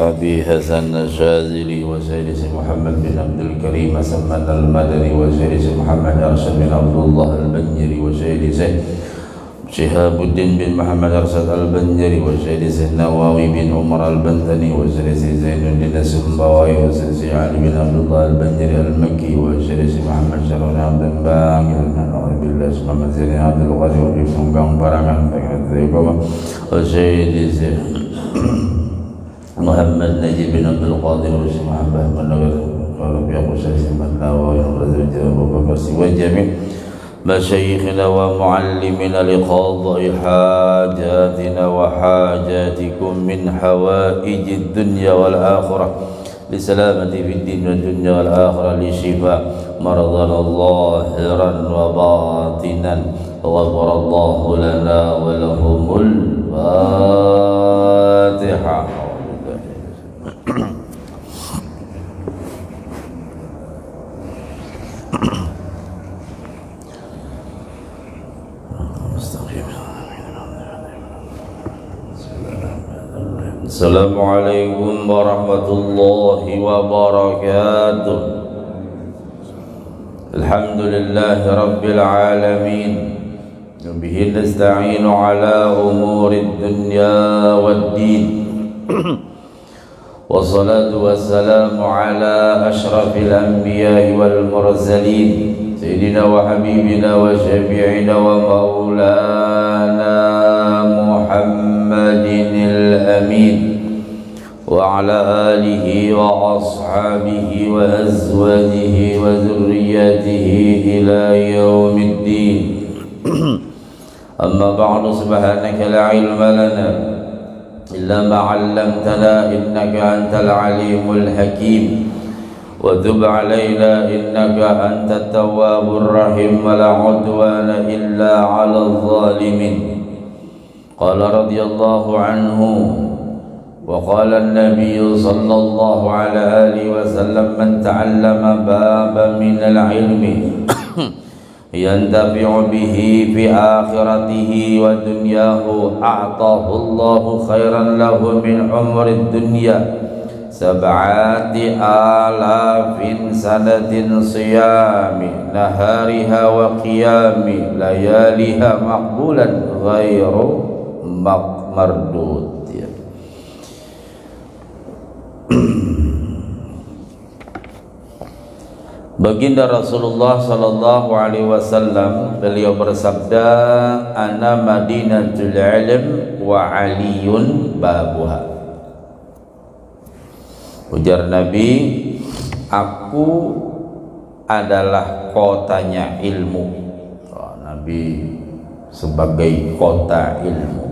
أبي حسن الشاذلي وسيد محمد بن عبد الكريم سمن المدني وسيد محمد أرشد بن عبد الله البنجري وسيد شهاب الدين بن محمد أرشد البنجري وسيد النووي بن عمر البنتني وسيد زين الدين السنبوي وسيد علي بن عبد الله البنجري المكي وسيد محمد شرون عبد الباقي بالله محمد زين عبد الغني وابن قام بركان وسيد محمد نجيب بن عبد القادر وسيد محمد بن نغير قال في أبو سيد بن نواوي وجميع مشايخنا ومعلمنا لقضاء حاجاتنا وحاجاتكم من حوائج الدنيا والآخرة لسلامة في الدين والدنيا والآخرة لشفاء مرضنا ظاهرا وباطنا غفر الله لنا ولهم الفاتحة. Assalamualaikum warahmatullahi wabarakatuh. Alhamdulillahi rabbil alamin. Bihi nasta'inu ala umuri dunya waddin. Wassalatu wassalamu ala ashrafil anbiya'i wal mursalin Sayyidina wa habibina wa syafi'ina wa maulana Muhammadinil amin wa ala alihi wa ashabihi wa azwajihi wa zurriyatihi ila yaumiddin. Amma ba'du, subhanaka la ilma lana illa ma 'allamtana innaka antal alimul hakim wa tub 'alaina innaka antat tawwabur rahim wa la 'udwana illa 'alal zalimin. Qala radhiyallahu anhu wa qala an-nabiy sallallahu alaihi wasallam man ta'allama baban min al-'ilmi yantafi'u bihi fi akhiratihi wa dunyahu a'tahu Allahu khairan lahu min umrid dunya sab'ati alafin sanatin siyami nahariha wa qiyami layaliha maqbulan ghairu mardud. Ya. Baginda Rasulullah sallallahu alaihi wasallam beliau bersabda, ana madinatul ilm wa aliyun babuha. Ujar Nabi, aku adalah kotanya ilmu. Nabi sebagai kota ilmu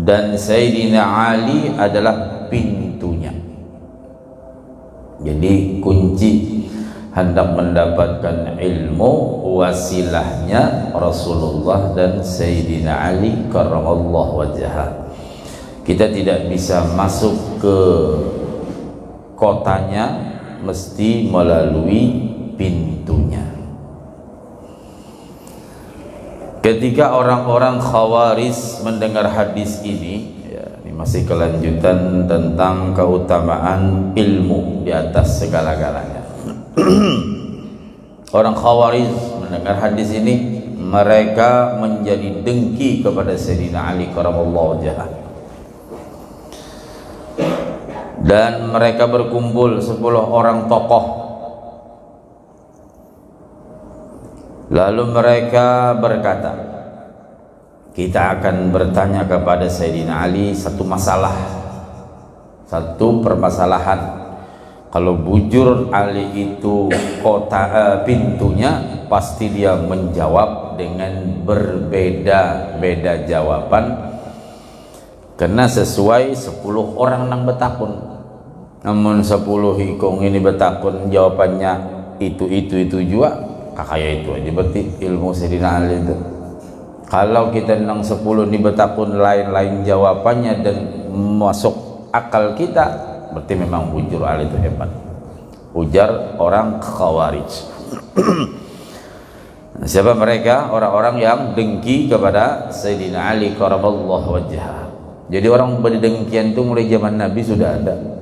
dan Sayyidina Ali adalah pintunya. Jadi kunci hendak mendapatkan ilmu wasilahnya Rasulullah dan Sayyidina Ali karramallahu wajhah. Kita tidak bisa masuk ke kotanya, mesti melalui pintunya. Ketika orang-orang Khawarij mendengar hadis ini, ya, ini masih kelanjutan tentang keutamaan ilmu di atas segala-galanya. Orang Khawarij mendengar hadis ini, mereka menjadi dengki kepada Sayyidina Ali karramallahu wajhah. Dan mereka berkumpul 10 orang tokoh. Lalu mereka berkata, kita akan bertanya kepada Sayyidina Ali satu masalah, satu permasalahan. Kalau bujur Ali itu pintunya, pasti dia menjawab dengan berbeda-beda jawaban, karena sesuai 10 orang nang betakun. Namun 10 hikung ini betakun jawabannya itu juga, kayak itu aja berarti ilmu Sayyidina Ali itu. Kalau kita nang 10 ini betakun lain-lain jawabannya dan masuk akal kita, berarti memang bujur Ali itu hebat. Ujar orang Khawarij. Siapa mereka? Orang-orang yang dengki kepada Sayyidina Ali karramallahu wajhah. Jadi orang berdengkian itu mulai zaman Nabi sudah ada.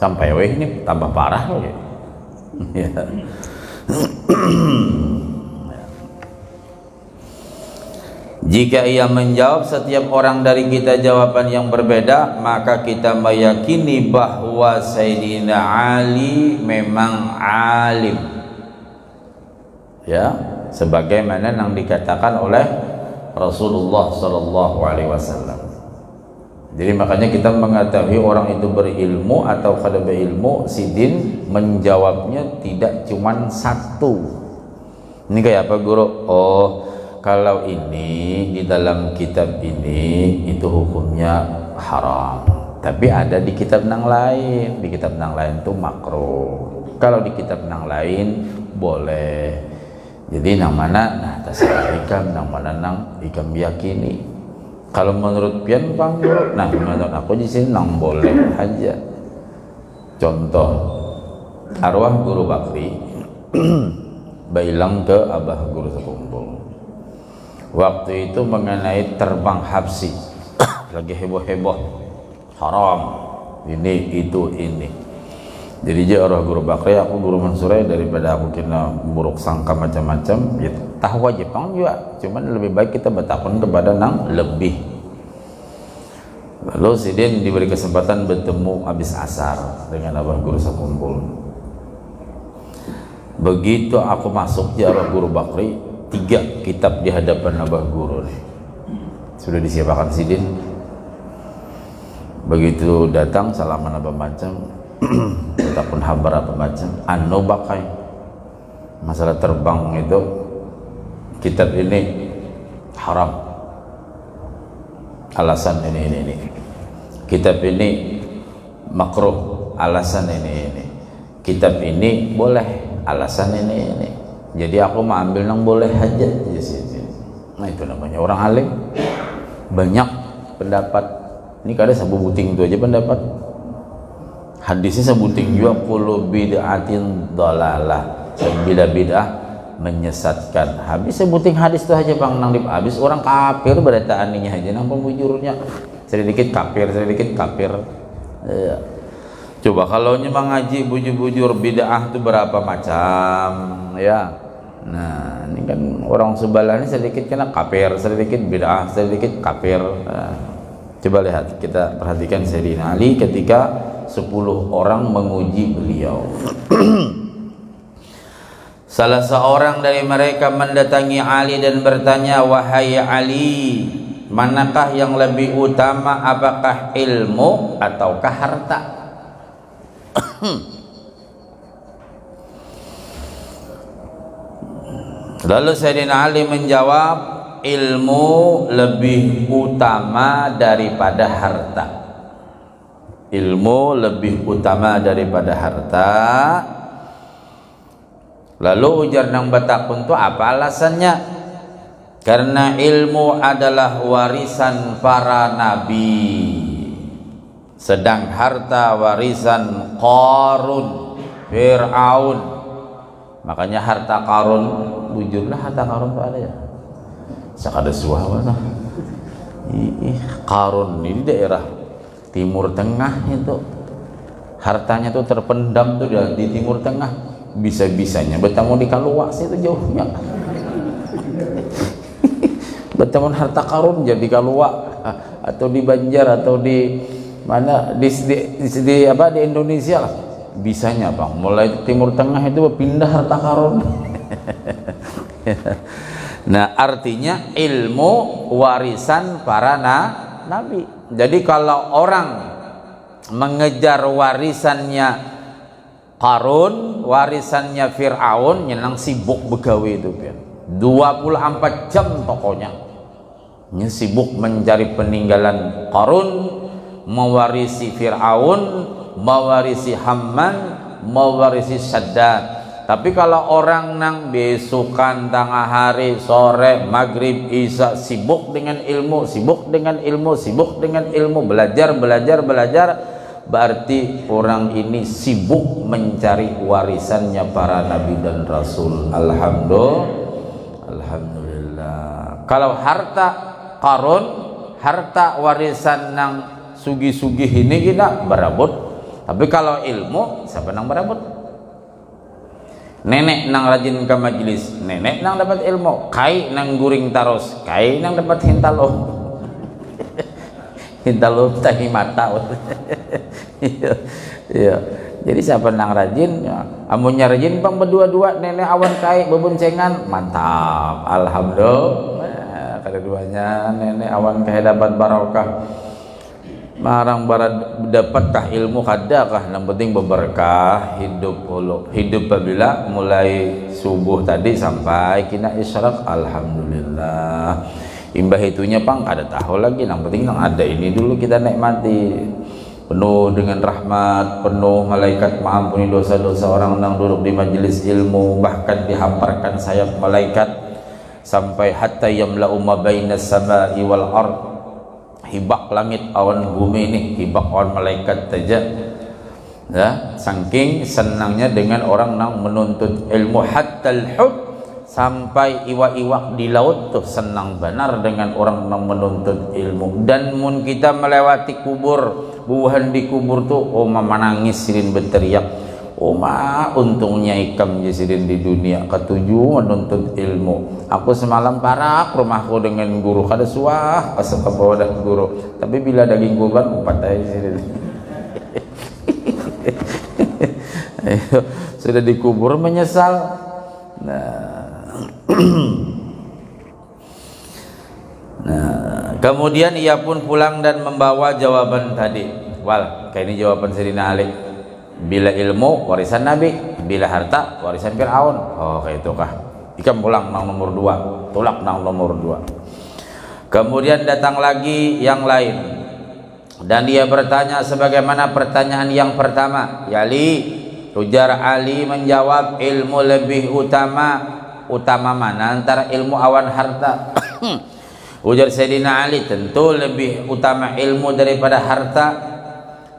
sampai weh ini tambah parah loh ya. Ya. Jika ia menjawab setiap orang dari kita jawaban yang berbeda, maka kita meyakini bahwa Sayyidina Ali memang alim, ya, sebagaimana yang dikatakan oleh Rasulullah Sallallahu Alaihi Wasallam. Jadi makanya kita mengetahui orang itu berilmu atau kada berilmu, sidin menjawabnya tidak cuma satu. Ini kayak apa guru? Oh, kalau ini di dalam kitab ini itu hukumnya haram, tapi ada di kitab yang lain. Di kitab yang lain itu makruh. Kalau di kitab yang lain boleh. Jadi yang mana? Nah, tasawuf ikam, yang mana nang ikam yakini. Kalau menurut pian bang guru, nah menurut aku di sini nang boleh aja. Contoh, arwah Guru Bakri bilang ke Abah Guru Sekumpul waktu itu mengenai terbang habsi, lagi heboh-heboh, haram, ini itu ini. Jadi dia arwah Guru Bakri, aku Guru Mansurai, daripada aku kena buruk sangka macam-macam, ya tahu aja pang juga. Cuman lebih baik kita bertakun kepada nang lebih. Lalu sidin diberi kesempatan bertemu habis asar dengan Abah Guru Sekumpul. Begitu aku masuk di arwah Guru Bakri, 3 kitab di hadapan Abah Guru nih. Sudah disiapkan sidin. Begitu datang salaman apa macam, ataupun habar apa macam, anu bakai masalah terbang itu, kitab ini haram, alasan ini. Kitab ini makruh, alasan ini. Kitab ini boleh, alasan ini. Jadi aku mau ambil yang boleh aja di sini. Nah itu namanya orang alim, banyak pendapat. Ini kada sabu buting itu aja pendapat. Hadisnya sebuting juga kullu bid'atin dhalalah, bila bid'ah menyesatkan. Habis sebuting hadis itu aja bang, nang habis orang kafir berataannya aja nang pembujurnya. Sedikit kafir. Ya. Coba kalau nyemang ngaji bujur-bujur bid'ah itu berapa macam, ya. Nah, ini kan orang sebelah ini sedikit kena kafir, sedikit bid'ah, sedikit kafir. Nah, coba lihat, kita perhatikan Sayyidina Ali ketika 10 orang menguji beliau. Salah seorang dari mereka mendatangi Ali dan bertanya, "Wahai Ali, manakah yang lebih utama, apakah ilmu ataukah harta?" Lalu Sayyidina Ali menjawab, ilmu lebih utama daripada harta. Ilmu lebih utama daripada harta. Lalu ujar nang batakun tu apa alasannya? Karena ilmu adalah warisan para nabi, sedang harta warisan Qarun, Fir'aun. Makanya harta Qarun, bujurlah harta Qarun itu ada ya. Sakada suara Qarun ini daerah Timur Tengah itu, hartanya tuh terpendam tuh di Timur Tengah. Bisa-bisanya bertemu di Kaluwak itu jauhnya. Bertemu harta Qarun jadi Kaluwak atau di Banjar atau di mana di Indonesia lah. Bisanya bang, mulai Timur Tengah itu pindah harta Qarun. Nah artinya ilmu warisan para nabi. Jadi kalau orang mengejar warisannya Qarun, warisannya Fir'aun, nyenang sibuk begawe itu kan. 24 jam pokoknya. Ini sibuk mencari peninggalan Qarun, mewarisi Fir'aun, mewarisi Haman, mewarisi Saddad. Tapi kalau orang nang besokan, tengah hari, sore, maghrib, isya sibuk dengan ilmu, belajar, berarti orang ini sibuk mencari warisannya para nabi dan rasul. Alhamdulillah. Kalau harta Qarun, harta warisan nang sugi-sugi ini kita berabot Tapi kalau ilmu, siapa nang berebut? Nenek nang rajin ke majelis, nenek nang dapat ilmu. Kai nang guring taros, kai nang dapat hintalo. Hintalo tahi mata. Iya. Jadi siapa nang rajin, ya. Amunnya rajin bang berdua-dua, nenek awan kai beboncengan, mantap. Alhamdulillah. Kedua-duanya nenek awan kai dapat barokah. Marang barat dapatkah ilmu kadakah, yang penting berberkah hidup apabila mulai subuh tadi sampai kina isyraq, alhamdulillah. Imbah itunya pang kada tahu lagi, yang penting yang ada ini dulu kita nikmati penuh dengan rahmat, penuh malaikat mengampuni dosa-dosa orang yang duduk di majelis ilmu, bahkan dihamparkan sayap malaikat sampai hatta yamla'u ma bainas samai wal ard, hibak langit awan bumi ini, hibak awan malaikat saja ya, saking senangnya dengan orang yang menuntut ilmu. Hatta al-hud, sampai iwak-iwak di laut tuh senang benar dengan orang yang menuntut ilmu. Dan mun kita melewati kubur, buhan di kubur tuh oma menangis sirin berteriak, oma untungnya ikam jesirin di dunia ketujuh menuntut ilmu. Aku semalam parak rumahku dengan guru kada suah asal ke bawah dah guru, tapi bila daging kurban empat aja sirin. Sudah dikubur menyesal. Nah, kemudian ia pun pulang dan membawa jawaban tadi. Wal, kayak ini jawaban Sayyidina Ali. Bila ilmu warisan Nabi, bila harta warisan Fir'aun. Oh, kayak itu kah? Ikam pulang nang nomor 2, tulak nang nomor 2. Kemudian datang lagi yang lain, dan dia bertanya sebagaimana pertanyaan yang pertama. Ya Ali, ujar Ali menjawab, ilmu lebih utama. Utama mana antara ilmu awan harta? Ujar Sayyidina Ali, tentu lebih utama ilmu daripada harta.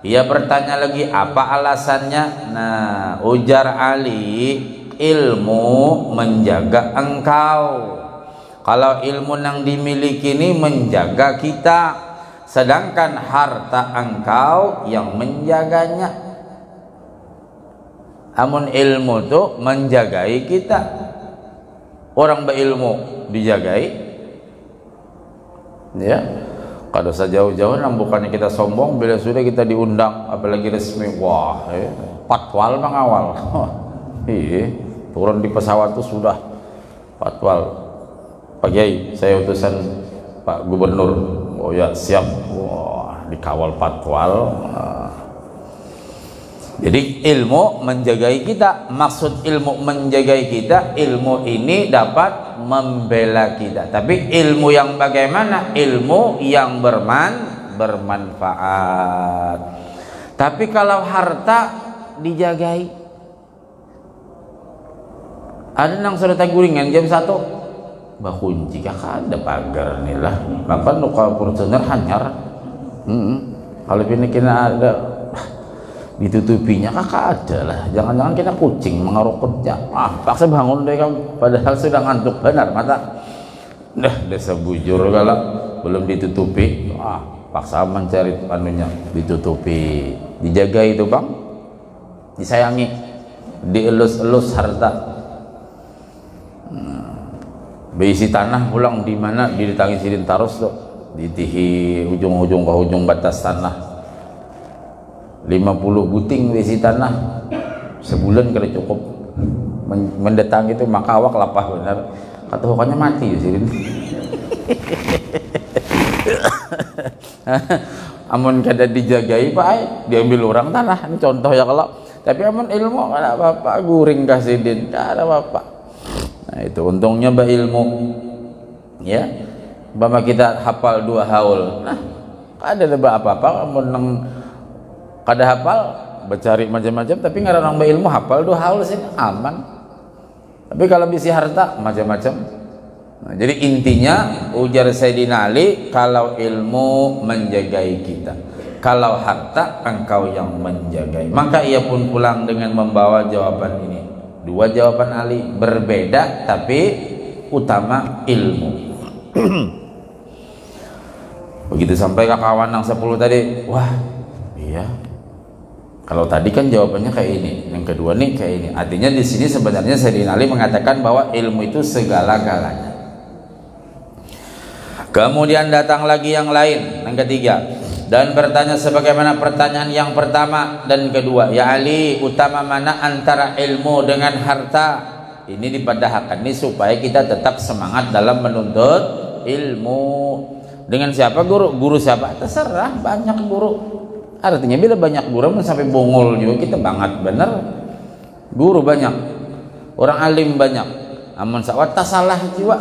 Ia bertanya lagi, apa alasannya? Nah, ujar Ali, ilmu menjaga engkau. Kalau ilmu yang dimiliki ini menjaga kita, sedangkan harta engkau yang menjaganya. Amun ilmu tuh menjagai kita. Orang berilmu dijagai, ya. Kalau sejauh-jauh nam bukannya kita sombong, bila sudah kita diundang apalagi resmi, wah, patwal mengawal. Iya, turun di pesawat tuh sudah patwal. Pak Kiai, saya utusan Pak Gubernur. Oh ya, siap. Wah, dikawal patwal. Jadi ilmu menjagai kita. Maksud ilmu menjagai kita, ilmu ini dapat membela kita. Tapi ilmu yang bagaimana? Ilmu yang bermanfaat. Tapi kalau harta dijagai, ada nang sudah guringan jam 1 bakunci kakak ada pagar nih lah, bahkan nuka Fortuner hanyar. Kalau ini kena ada ditutupinya kakak ada lah, jangan-jangan kita kucing mengarokotnya, paksa bangun deh kamu, padahal sudah ngantuk benar mata, desa bujur galak belum ditutupi, paksa mencari anunya ditutupi. Dijaga itu bang, disayangi, dielus-elus harta. Beisi tanah pulang di mana ditangisirin taros tuh, ditihi ujung-ujung ke ujung batas tanah. 50 buting besi tanah sebulan kalau cukup mendatang itu, maka awak lapah benar, kata pokoknya mati ya sirin. Amun kada dijagai pak, diambil orang tanah, ini contoh ya kalau. Tapi amun ilmu kada apa-apa, guring kasidin kada apa-apa. Nah itu untungnya bah ilmu ya, bama kita hafal 2 haul, nah kada ada apa-apa. Amun kada hafal bercari macam-macam, tapi nggak orang berilmu hafal 2 haul sih aman. Tapi kalau bisi harta macam-macam. Nah, jadi intinya ujar Sayyidina Ali, kalau ilmu menjagai kita, kalau harta engkau yang menjagai. Maka ia pun pulang dengan membawa jawaban ini. 2 jawaban Ali berbeda tapi utama ilmu. Begitu sampai ke kawan yang 10 tadi, wah iya, Kalau tadi kan jawabannya kayak ini, yang kedua nih kayak ini. Artinya di sini sebenarnya Sayyidina Ali mengatakan bahwa ilmu itu segala-galanya. Kemudian datang lagi yang lain, yang ketiga, dan bertanya sebagaimana pertanyaan yang pertama dan kedua, ya Ali, utama mana antara ilmu dengan harta? Ini dipadahkan nih supaya kita tetap semangat dalam menuntut ilmu. Dengan siapa guru? Guru siapa? Terserah, banyak guru. Artinya bila banyak guru sampai bongol juga kita banget, bener. Guru banyak, orang alim banyak, amun sawat tak salah jiwa.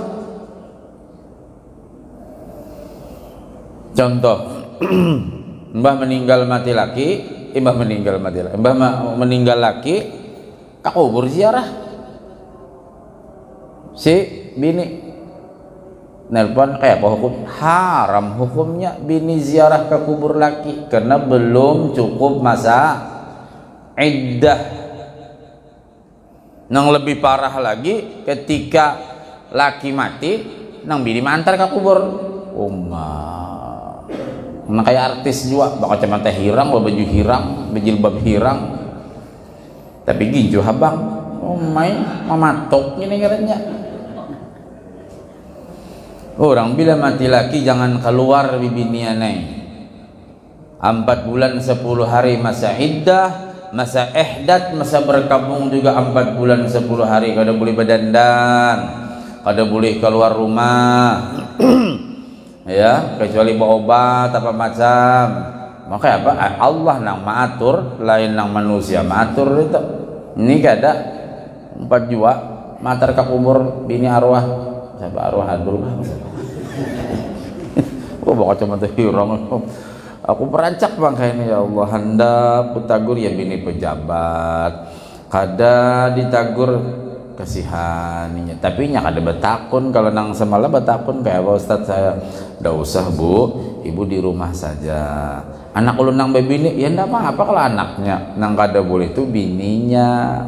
Contoh, mbah meninggal mati laki, mbah meninggal mati laki, mbah meninggal laki, kakubur ziarah. Si bini nelpon kayak apa hukum? Haram hukumnya bini ziarah ke kubur laki karena belum cukup masa iddah. Nang lebih parah lagi ketika laki mati, nang bini mantar ke kubur. Nah kayak artis juga, bakal kacamata hirang, baju hirang, bejilbab hirang, tapi ginju habang, mamatok ini katanya. Orang bila mati laki jangan keluar bibinian 4 bulan 10 hari masa iddah, masa ihdat, masa berkabung juga 4 bulan 10 hari. Kada boleh berdandan, kada boleh keluar rumah ya, kecuali bawa obat apa macam. Makanya apa? Allah nang maatur, lain nang manusia maatur itu. Ini kada 4 jua matar ka kubur bini arwah. Siapa arwah adul? Oh bakal cuma terhirang. Aku perancak bangka ini, ya Allah, hendak putagur ya bini pejabat, kada ditagur kasihaninya, tapi nya kada betakun. Kalau nang semalam betakun kayak apa Ustadz saya, ndak usah bu, ibu di rumah saja. Anak ulun nang bebini ya ndak apa-apa kalau anaknya, nang kada boleh itu bininya,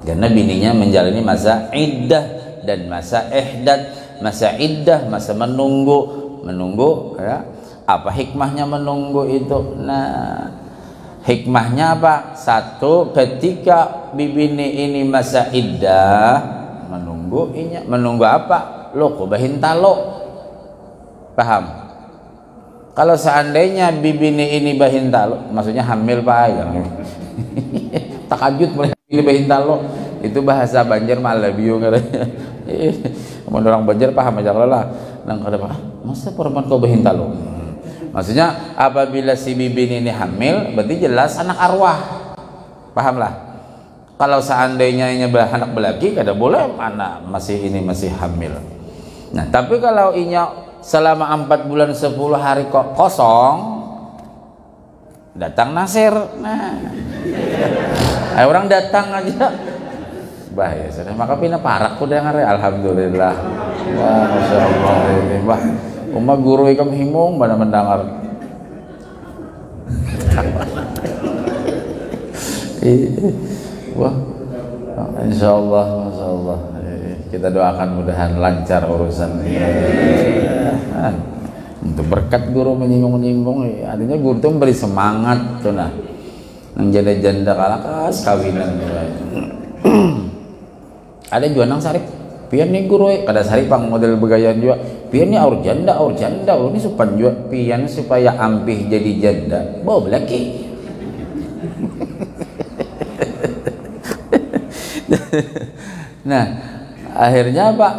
karena bininya menjalani masa iddah dan masa ihdat. Masa iddah, masa menunggu ya. Apa hikmahnya menunggu itu? Nah, hikmahnya apa? Satu, ketika bibini ini masa iddah, menunggu apa? Lo kubahin talo. Paham? Kalau seandainya bibini ini bahin talo, maksudnya hamil pak ya. Takajud mulai bahin talo. Itu bahasa Banjar Malabiu katanya. Orang Banjar paham aja lah. Nang kada masa perempuan kau bahin talo. Maksudnya apabila si bibin ini hamil, berarti jelas anak arwah. Pahamlah. Kalau seandainya anak belaki, kada boleh anak masih hamil. Nah, tapi kalau inya selama 4 bulan 10 hari kok kosong, datang nasir. Nah, orang datang aja. Bahaya sudah, maka pina parak ku dengar. Alhamdulillah. Wah, masya Allah ini bah. Uma guru ikam himung mana mendengar. Wah, insya Allah, masya Allah. Kita doakan mudahan lancar urusan ini. Untuk berkat guru menyinggung-nyinggung, artinya guru itu memberi semangat tuh nah. Nang janda-janda kalakas kawinan. Ada juga nang sarip pian nih guru kada sarip pang model begayaan juga pian nih aur janda ini supaya juga pian supaya ampih jadi janda bawa belaki. Nah akhirnya apa?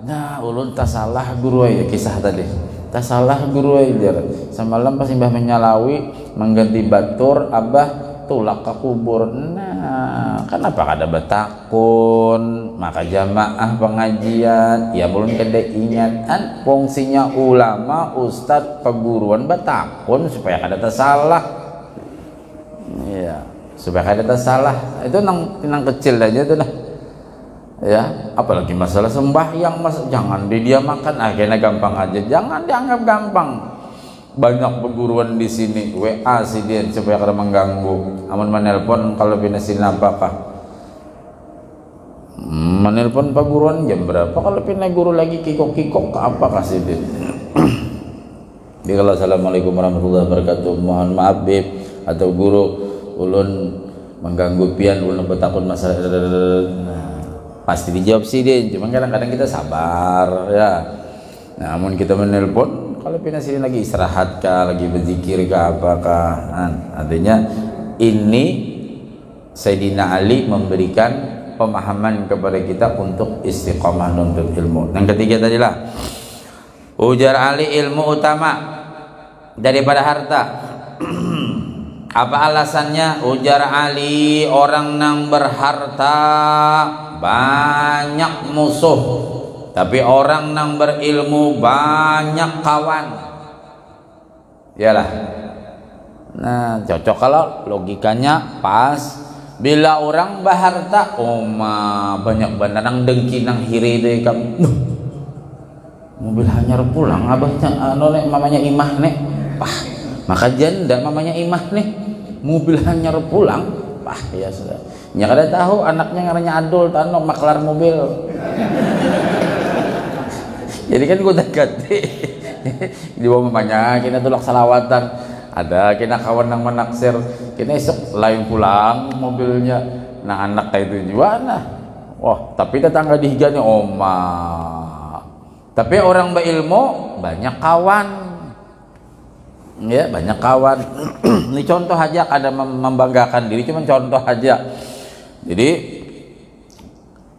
Nah ulun tak salah guru ya, kisah tadi tak salah guru ya, semalam pas mbah menyalawi mengganti batur abah tulak ke kubur. Nah, kenapa kada betakun? Maka jamaah pengajian ya belum kada ingatan fungsinya ulama, ustad, peguruan betakun supaya kada tersalah. Iya, supaya kada tersalah. Itu nang kecil aja tuh nah. Ya, apalagi masalah sembahyang jangan didiamakan. Akhirnya gampang aja, jangan dianggap gampang. Banyak perguruan di sini WA sih dia supaya kada mengganggu. Amun menelpon kalau pinasin apakah menelpon perguruan jam berapa, kalau pindah guru lagi kikok-kikok ke apa kasih dia. Jadi kalau assalamualaikum warahmatullahi wabarakatuh, mohon maaf Bib atau guru ulun mengganggu pian, ulun bertakun masalah, nah, pasti dijawab sih dia. Cuman kadang-kadang kita sabar ya. Namun kita menelpon kalau pian sini lagi istirahat kah, lagi berzikir kah, apakah, nah, artinya ini Sayyidina Ali memberikan pemahaman kepada kita untuk istiqomah nuntut ilmu. Yang ketiga tadilah ujar Ali, ilmu utama daripada harta. Apa alasannya? Ujar Ali, orang yang berharta banyak musuh, tapi orang yang berilmu banyak kawan. Iyalah. Nah, cocok kalau logikanya pas. Bila orang berharta, banyak benar nang dengki nang hiri deh kamu. Mobil hanyar pulang abahnya mamanya Imah nek. Pah, maka janda mamanya Imah nih. Mobil hanyar pulang. Pah, ya sudah. Ya kada tahu anaknya ngarannya Adul tanok maklar mobil. Jadi kan gue dekat di bawah mamanya kita tulak salawatan. Ada kena kawan yang menaksir, kena esok lain pulang mobilnya. Nah anak kayak itu juga nah. Wah, tapi tetangga di higanya tapi orang berilmu banyak kawan. Ya, banyak kawan. Ini contoh aja, ada membanggakan diri, cuman contoh aja. Jadi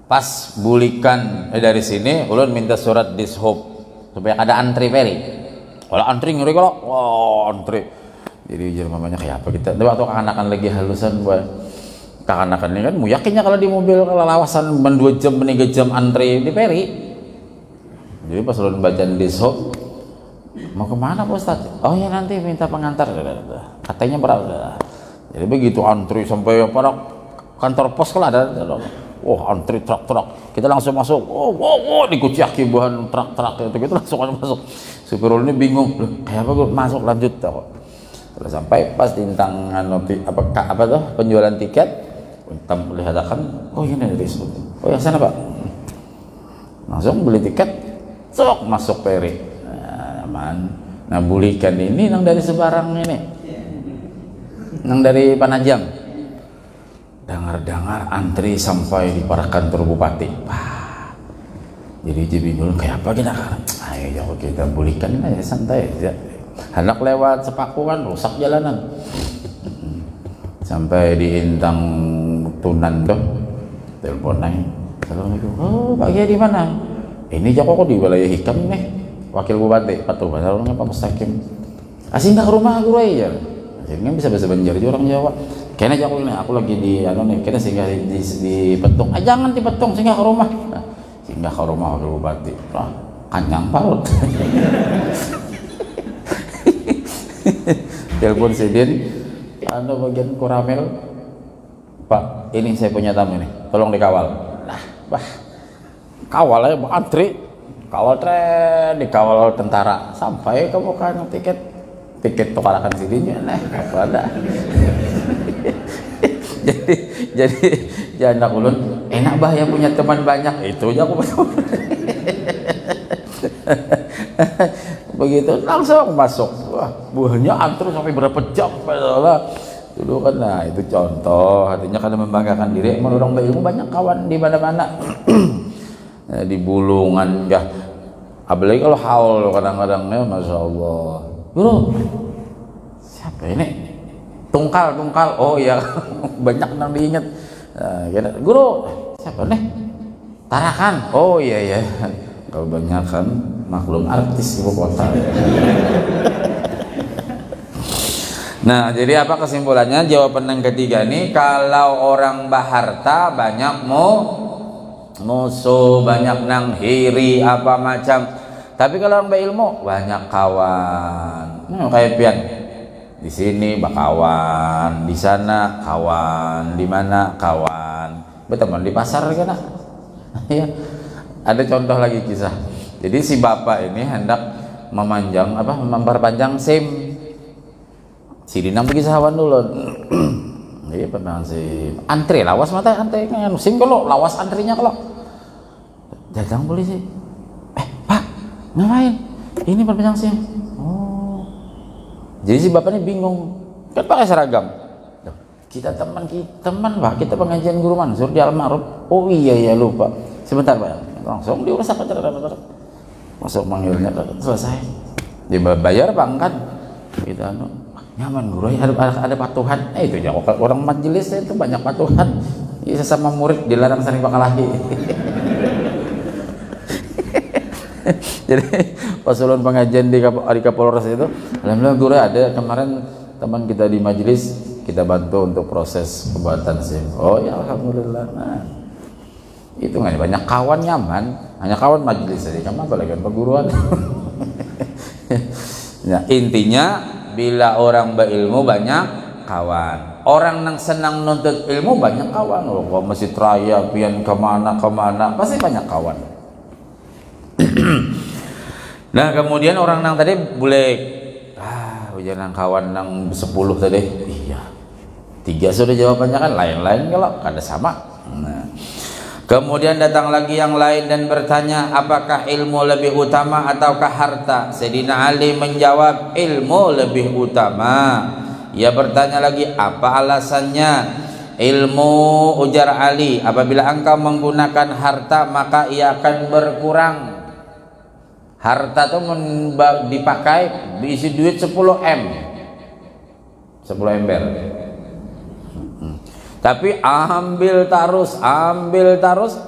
pas bulikan dari sini ulun minta surat dishub supaya ada antri peri. Kalau antri ngeri kalau antri. Jadi mamanya kayak apa kita waktu kekanakan lagi halusan buat kekanakan ini kan mu yakinnya kalau di mobil kalau lawasan 2 jam 3 jam antri di peri. Jadi pas ulun bacaan dishub, mau kemana Pak Ustadz? Oh ya nanti minta pengantar, katanya berapa? Jadi begitu antri sampai pada kantor pos kalau ada, antri truk-truk, kita langsung masuk, dikuciaki bahan truk-truk itu, kita langsung masuk. Supir ulun ini bingung, kayak apa gue masuk lanjut kok. Kalau sampai pas tentang apa tuh penjualan tiket, lihatkan, ini dari situ, yang sana Pak, langsung beli tiket, sok masuk peri. Nah bulikan ini nang dari Sebarang ini, nang dari Panajam, dengar antri sampai di para kantor bupati. Jadi bingung kayak apa kita kan? Ayo kita bulikan aja santai aja. Hendak lewat Sepaku kan rusak jalanan. Sampai di Intang Tunan tuh telepon naik. Assalamualaikum. Oh Pak Kiai di mana? Ini Joko kok di wilayah Hikam nih. Wakil Bupati Patuh Basarungnya Pak Mustaqim. Singgah ke rumah aku ya. Akhirnya bisa bahasa Banjar orang Jawa. Kayaknya aku ini aku lagi di kayaknya singgah di Petung. Jangan di Petung, singgah ke rumah. Nah, singgah ke rumah Wakil Bupati. Kanyang parut. Telepon Sidin, bagian Koramel. Pak, ini saya punya tamu nih. Tolong dikawal. Nah, kawal aja antri. Kawal dikawal tentara sampai kamu kan tiket tukarakan sini apa ada. jadi anak ulun enak yang punya teman banyak itu aja aku begitu langsung masuk. Wah buahnya antri sampai berapa jam dulu kan. Nah itu contoh artinya karena membanggakan diri. Emang orang berilmu banyak kawan di mana-mana. Di Bulungan ya, apalagi kalau haul kadang-kadang ya Masya Allah. Bro, siapa ini? Tungkal. Oh iya, banyak yang diingat. Guru, siapa nih? Tarakan. Oh iya. Kalau banyak kan maklum artis ibu kota. Nah, jadi apa kesimpulannya? Jawaban yang ketiga nih, kalau orang berharta banyak musuh, banyak nang hiri apa macam. Tapi kalau orang berilmu banyak kawan. Kayak pian di sini bakawan, di sana kawan, di mana kawan, berteman di pasar kan? Ya. Ada contoh lagi kisah. Jadi si bapak ini hendak memperpanjang SIM. Si Dinam pergi sahawan dulu. Jadi pernah SIM. Antri lawas mata antri kan SIM kalau lawas antrinya kalau. Datang polisi. Pak, ngapain? Ini perpanjang SIM. Oh. Jadi si bapaknya bingung. Kan pakai seragam. Kita teman Pak, kita pengajian Guru Mansur di Almarhum. Oh iya ya lupa. Sebentar Pak, langsung diurus apa? Masuk manggilnya selesai. Dibayar Pak kan? Kita nyaman Guru, ada patuhan. Itu ya orang majelis itu banyak patuhan. Ya, sesama murid dilarang saling bakalahi. Jadi pas ulun pengajian di Kapolres itu, alhamdulillah Guru ada kemarin teman kita di majelis, kita bantu untuk proses pembuatan SIM. Oh ya alhamdulillah. Nah, itu nggak banyak kawan nyaman, hanya kawan majelis saja. Kamu apalagi perguruan. Nah, intinya bila orang berilmu banyak kawan. Orang yang senang nuntut ilmu banyak kawan. Oh, masjid raya, pian kemana pasti banyak kawan. Nah kemudian orang nang tadi boleh hujan nang kawan nang 10 tadi, iya 3 sudah jawabannya kan, lain-lain kalau kada sama. Nah, kemudian datang lagi yang lain dan bertanya, apakah ilmu lebih utama ataukah harta? Sayyidina Ali menjawab, ilmu lebih utama. Ia bertanya lagi, apa alasannya? Ilmu, ujar Ali, apabila engkau menggunakan harta maka ia akan berkurang. Harta itu dipakai diisi duit 10 ember. Tapi ambil terus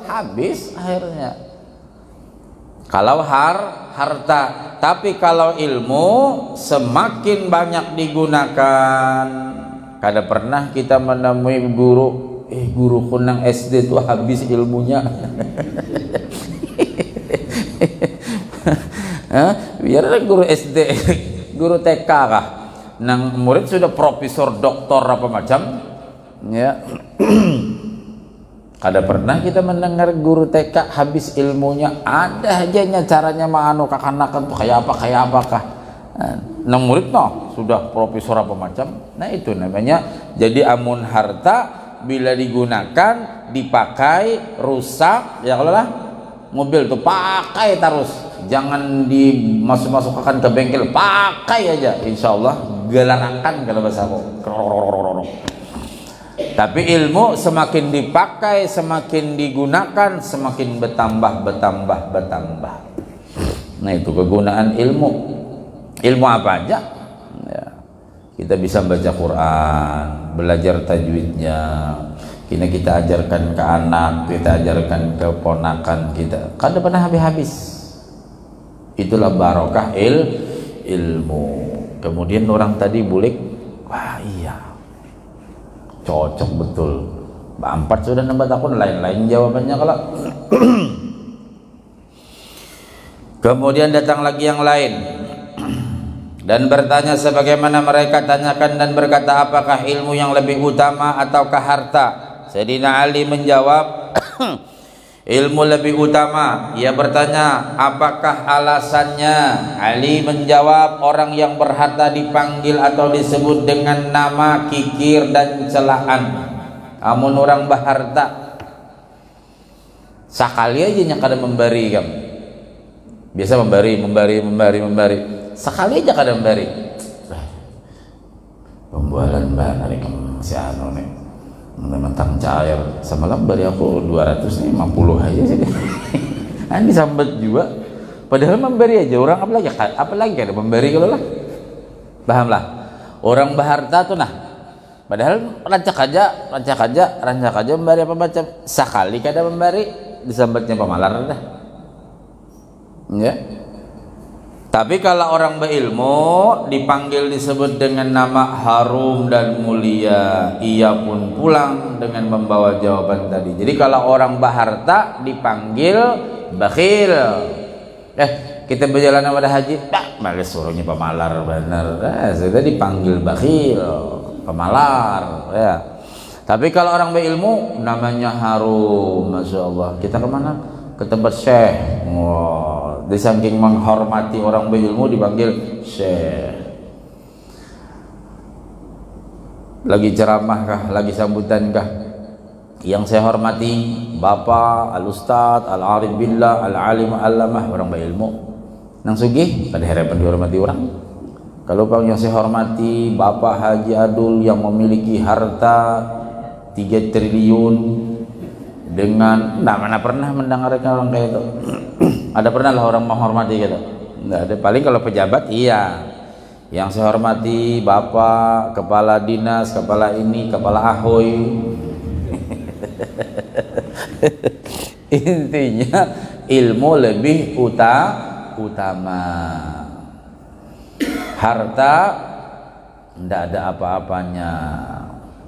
habis akhirnya. Kalau harta, tapi kalau ilmu semakin banyak digunakan. Kada pernah kita menemui guru kunang SD itu habis ilmunya. Biar guru SD, guru TK kah, nang murid sudah profesor, doktor apa macam, ya. Kada pernah kita mendengar guru TK habis ilmunya. Ada aja caranya ma'anu kakanakan tuh kayak apakah. Nang murid sudah profesor apa macam. Nah itu namanya. Jadi amun harta bila digunakan, dipakai, rusak, ya kalau lah mobil tuh pakai terus, jangan dimasuk-masukkan ke bengkel, pakai aja, insya Allah gelarakan kalau bahasa aku. Tapi ilmu semakin dipakai, semakin digunakan, semakin bertambah. Nah itu kegunaan ilmu. Ilmu apa aja? Ya. Kita bisa baca Quran, belajar tajwidnya. Kita ajarkan ke anak, kita ajarkan ke ponakan kita. Kada pernah habis. Itulah barokah ilmu. Kemudian orang tadi bulik, wah iya, cocok betul. Mbak Ampat sudah nambah takun, lain-lain jawabannya kalau. Kemudian datang lagi yang lain dan bertanya sebagaimana mereka tanyakan dan berkata, apakah ilmu yang lebih utama ataukah harta? Sayyidina Ali menjawab, ilmu lebih utama. Ia bertanya, apakah alasannya? Ali menjawab, orang yang berharta dipanggil atau disebut dengan nama kikir dan celaan. Amun orang berharta sekali aja nya kada memberi kamu. Biasa memberi. Sekali aja kada memberi. Pembualan bahan hari kamu si anu nih. Mentang cair semalam beri aku 250 aja sih. Ini sambat juga padahal memberi aja orang, apalagi ada memberi kalau lah, pahamlah orang berharta tuh. Nah padahal rancak aja memberi apa macam, sekali kada memberi disambatnya pemalar dah ya. Tapi kalau orang berilmu dipanggil disebut dengan nama harum dan mulia, ia pun pulang dengan membawa jawaban tadi. Jadi kalau orang berharta dipanggil bakhil. Kita berjalan pada haji, malah suruhnya pemalar benar. Sudah dipanggil bakhil, pemalar ya. Tapi kalau orang berilmu namanya harum, masya Allah. Kita kemana? Ke tempat syekh. Wow. Disangking menghormati orang berilmu dipanggil syekh. Lagi ceramah kah, lagi sambutan kah? Yang saya hormati Bapak Al-Ustadz, Al-Arif Billah, Al-Alim, Al-Alamah, orang berilmu. Nang sugih pada harapan dihormati orang. Kalau Bang yang saya hormati Bapak Haji Adul yang memiliki harta 3 triliun dengan, nah mana pernah mendengarkan orang kayak itu? Ada pernah lah orang menghormati gitu? Nggak ada. Paling kalau pejabat iya. Yang saya hormati Bapak kepala dinas, kepala ini, kepala ahoy. Intinya ilmu lebih utama. Harta tidak ada apa-apanya.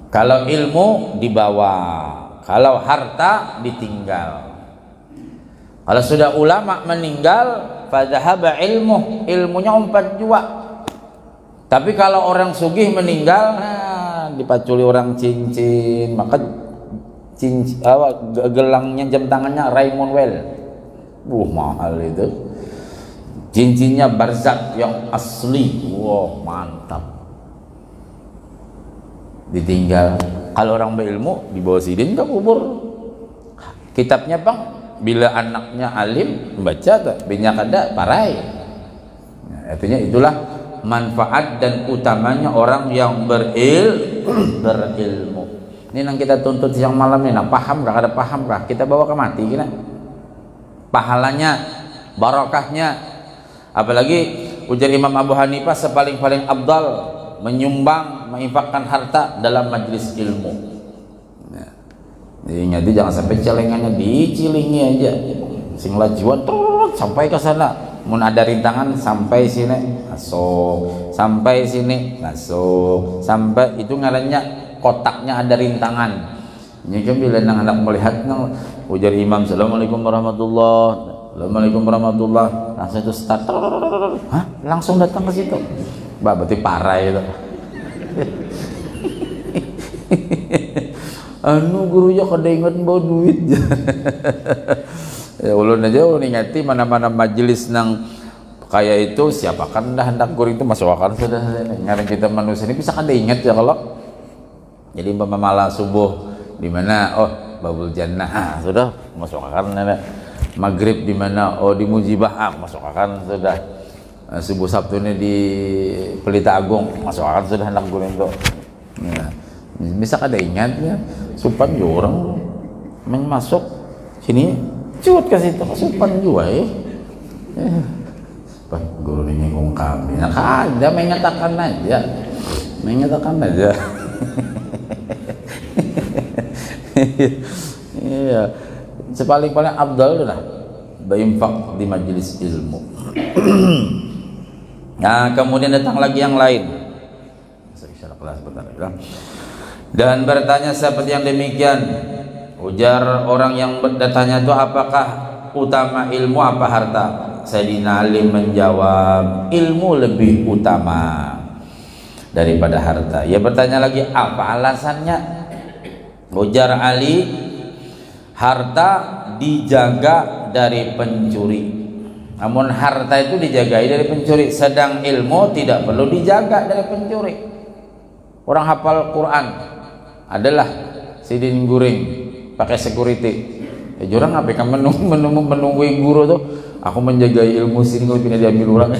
Kalau ilmu dibawa, kalau harta ditinggal. Kalau sudah ulama meninggal, fadhahaba ilmu, ilmunya umpat jua. Tapi kalau orang sugih meninggal, nah, dipaculi orang cincin, maka cincin, gelangnya jam tangannya Raymond Well, mahal itu. Cincinnya barzak yang asli, wow mantap. Ditinggal. Kalau orang berilmu dibawa sidin ke kubur. Kitabnya Bang, bila anaknya alim membaca, binyak ada parai. Nah, artinya itulah manfaat dan utamanya orang yang berilmu. Ini yang kita tuntut siang malam ini. Nah, paham kah? Ada paham kah? Kita bawa ke mati kita. Pahalanya, barokahnya. Apalagi ujar Imam Abu Hanifah, sepaling-paling abdal menyumbang, menginfakkan harta dalam majlis ilmu. Nah, jadi ingat, jangan sampai celengannya dicilingi aja, sing lajuan sampai ke sana. Mun ada rintangan sampai sini masuk, sampai sini masuk, sampai itu ngarannya kotaknya ada rintangan. Ini kan bila anak melihat ujar Imam, Assalamualaikum warahmatullahi. Assalamualaikum warahmatullah. Langsung itu start. Hah? Langsung datang ke situ. Berarti parah itu. Anu gurunya kada ingat bawa duit. Ya ulun aja ulun ingati mana-mana majelis nang kayak itu, siapakan dah hendak guru itu masuk akal sudah. Ngarang kita manusia ini bisa kada ingat ya kalau. Jadi malam subuh di mana? Oh, Babul Jannah. Sudah masuk akal nenek. Maghrib di mana? Oh, di Mujibah, masuk akan sudah. Subuh Sabtu ini di Pelita Agung, masuk akan sudah hendak gulung itu. Nah, bisa kada ingat ya, supan juga orang main masuk sini, cut ke situ, supan juga Pak guru ini ngomong kami, nah ada mengatakan aja. Iya. Sepaling-paling abdal adalah berinfak di majelis ilmu. Nah, kemudian datang lagi yang lain. Dan bertanya seperti yang demikian. Ujar orang yang bertanya itu, apakah utama ilmu apa harta? Sayyidina Ali menjawab, ilmu lebih utama daripada harta. Ia bertanya lagi, apa alasannya? Ujar Ali, harta dijaga dari pencuri. Namun harta itu dijagai dari pencuri, sedang ilmu tidak perlu dijaga dari pencuri. Orang hafal Quran adalah sidin guring pakai security. Jurang apa kan menunggu guru tuh. Aku menjaga ilmu sini kalau pindah diambil orang.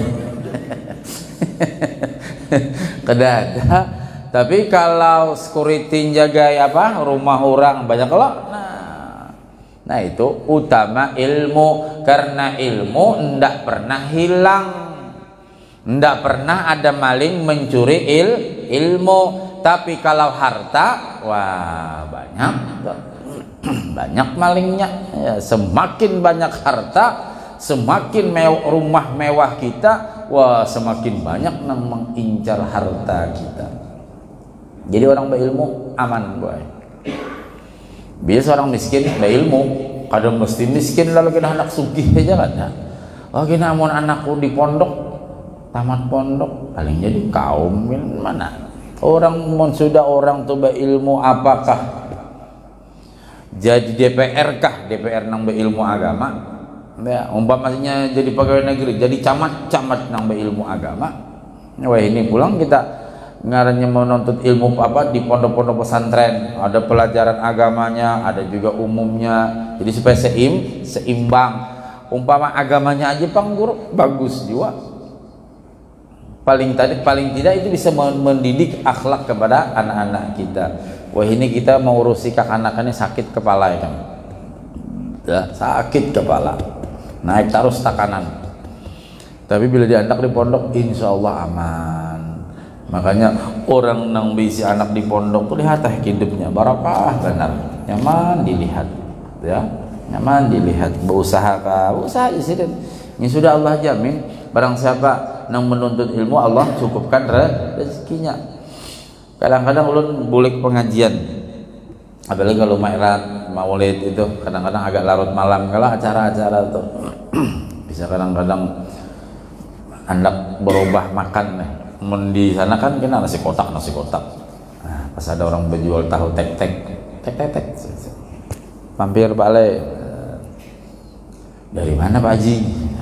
Kedada. Tapi kalau security jaga apa rumah orang banyak kalau. Nah itu utama ilmu, karena ilmu ndak pernah hilang, ndak pernah ada maling mencuri ilmu. Tapi kalau harta, wah banyak malingnya ya. Semakin banyak harta, semakin rumah mewah kita, wah semakin banyak yang mengincar harta kita. Jadi orang berilmu aman boy. Biasa orang miskin berilmu, kadang mesti miskin lalu kita anak sugih aja kan ya. Oh kita mau anakku di pondok, tamat pondok, paling jadi kaum mana? Orang sudah orang tuh berilmu apakah jadi DPR kah? DPR nang berilmu agama? Ya, umpamanya jadi pegawai negeri, jadi camat nang berilmu agama. Wah ini pulang kita ngarannya menuntut ilmu apa di pondok-pondok pesantren, ada pelajaran agamanya, ada juga umumnya. Jadi supaya seimbang. Umpama agamanya aja Pak Guru bagus juga. paling tidak itu bisa mendidik akhlak kepada anak-anak kita. Wah, ini kita mau urus sikap anak-anaknya sakit kepala ya kan, ya, sakit kepala, naik terus tekanan. Tapi bila dianak di pondok, insya Allah aman. Makanya orang nang bisi anak di pondok tuh lihat hidupnya barakah benar, nyaman dilihat, ya, nyaman dilihat. Berusaha usaha sih, ini sudah Allah jamin. Barang siapa yang menuntut ilmu, Allah cukupkan rezekinya. Kadang-kadang ulun bulik pengajian, apalagi kalau maulid itu kadang-kadang agak larut malam, kalau acara-acara tuh bisa kadang-kadang anak berubah makan nih. Di sana kan kena nasi kotak. Nah, pas ada orang berjual tahu tek, mampir Pak Le. Dari mana Pak Haji?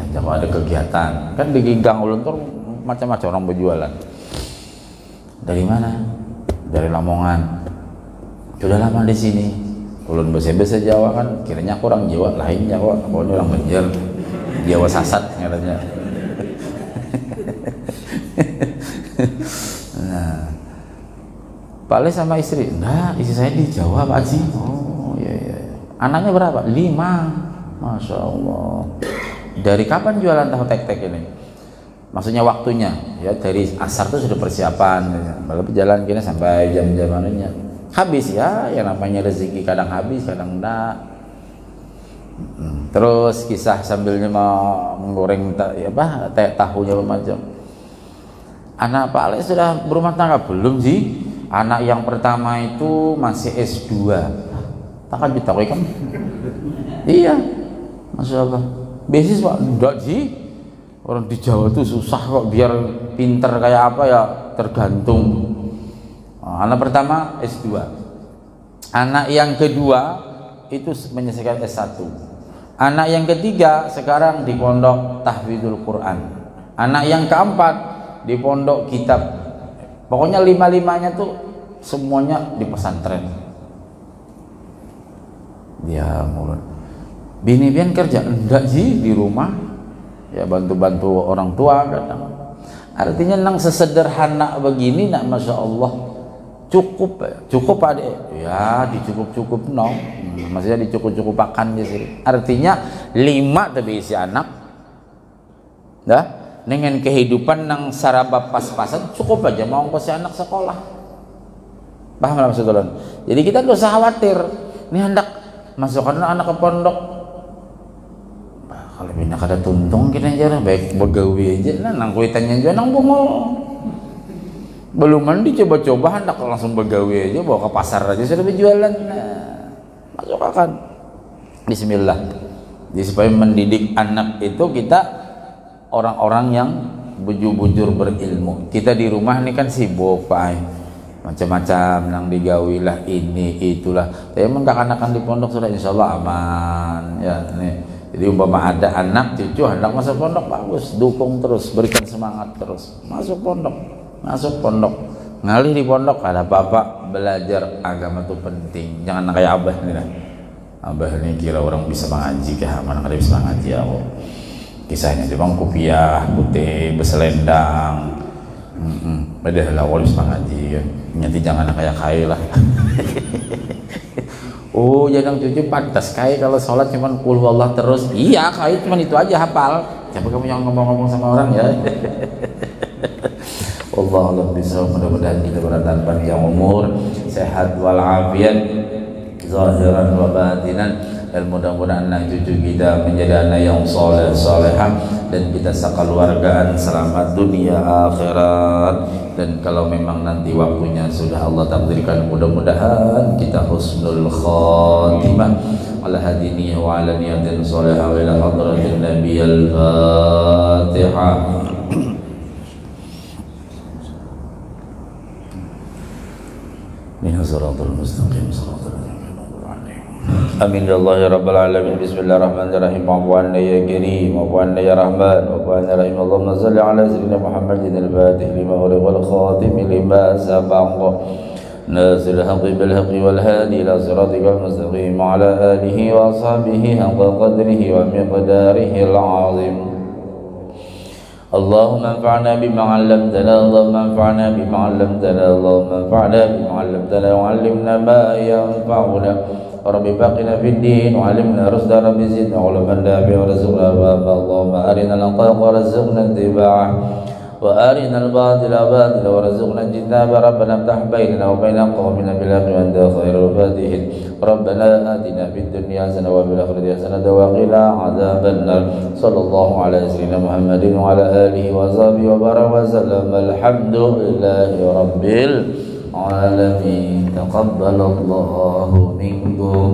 Ajak ada kegiatan. Kan di gang ulun tuh macam-macam orang berjualan. Dari mana? Dari Lamongan. Sudah lama di sini. Ulun bahasa Jawa kan, kiranya kurang Jawa, lain Jawa. Pokoknya orang Banjar, Jawa sasat katanya. Nah, Pak Le sama istri, enggak, istri saya di Jawa Pak Haji. Oh iya. Anaknya berapa? 5. Masya Allah. Dari kapan jualan tahu tek ini? Maksudnya waktunya, ya dari asar tuh sudah persiapan. Lalu jalan kini sampai jam-jam anunya. Habis ya, yang namanya rezeki kadang habis, kadang enggak. Terus kisah sambilnya mau menggoreng tahunya macam. Anak Pak Ale sudah berumah tangga belum sih? Anak yang pertama itu masih S2. Takkan ditakui kan? Iya, Masya Allah. Beasiswa enggak sih? Orang di Jawa tuh susah kok biar pinter kayak apa ya, tergantung. Anak pertama S2. Anak yang kedua itu menyelesaikan S1. Anak yang ketiga sekarang di pondok tahfidzul Quran. Anak yang keempat di pondok kitab. Pokoknya 5-5-nya tuh semuanya di pesantren. Ya mulai. Bini pian kerja enggak sih di rumah, ya bantu-bantu orang tua kadang. Artinya nang sesederhana begini nak, Masya Allah, cukup adek ya, dicukup no, maksudnya dicukup pakan sih. Artinya 5 tapi isi anak dah dengan kehidupan nang saraba pas-pasan cukup aja mau ongkos anak sekolah. Paham lah maksudnya? Jadi kita gak usah khawatir ini hendak masukkan anak ke pondok. Kalau pindah kada tuntung kita aja baik begawi aja nah, nang kuitannya juga nang bungol. Belum mandi coba-coba hendak langsung begawi aja, bawa ke pasar aja sudah berjualan. Nah, masukkan. Bismillah. Jadi supaya mendidik anak itu kita orang-orang yang bujur-bujur berilmu. Kita di rumah ini kan sibuk Pak, macam-macam nang digawi lah ini itulah. Tapi emang anak-anak di pondok sudah insya Allah aman ya nih. Jadi umpama ada anak cucu hendak masuk pondok, bagus, dukung terus, berikan semangat terus, masuk pondok, ngalih di pondok. Ada bapak belajar agama itu penting, jangan kayak abah nih lah. Abah ini kira orang bisa mengaji kah, mana kada bisa mengaji ya. Kisahnya di bang kopiah putih beselendang, padahal awal bisa mengaji kan, nyati jangan kayak kaya lah. Oh, jadang cucu pantas kai kalau sholat cuman qul huwallah terus. Iya, kai cuman itu aja hafal. Coba kamu jangan ngomong-ngomong sama orang ya. Allah bisa, mudah-mudahan kita berada panjang umur, sehat walafiat, zahiran wa batinan, dan mudah-mudahan anak cucu kita menjadi anak yang soleh solehah dan kita sekeluargaan selamat dunia akhirat. Dan kalau memang nanti waktunya sudah Allah takdirkan, mudah-mudahan kita husnul khatimah ala hadinihi wa ala niyatin salihah ila hadratin nabiyil fatihah. Minazaratul mustaqim siratal amin ya Allah ya rabbal alamin. Bismillahirrahmanirrahim. Ma'afwan ya karim, ma'afwan ya rahman, ma'afwan ya rahim. Allahumma salli ala sayyidina Muhammadin al-fatih lima wal khatim lima sabaqa nasir haqqi bil haqqi wal hadi ila siratikal mustaqim wa ala alihi wa ashabihi haqqa qadrihi wa miqdarihi al-azim. اللهم انفعنا بما علمتنا اللهم انفعنا بما علمتنا اللهم انفعنا بما علمتنا وعلمنا ما ينفعنا رب بقنا في الدين وعلمنا رشدا رب زدنا علما نافعا وارزقنا فهما اللهم أرنا الحق وارزقنا اتباعه وأرنا الباطل باطلا وارزقنا اجتنابه ربنا افتح بيننا وبين قومنا بالحق وأنت خير الفاتحين ربنا آتنا في الدنيا حسنة وفي الآخرة حسنة وقنا عذاب النار صلى الله على سيدنا محمد وعلى آله وصحبه وبارك وسلم الحمد لله رب العالمين تقبل الله منكم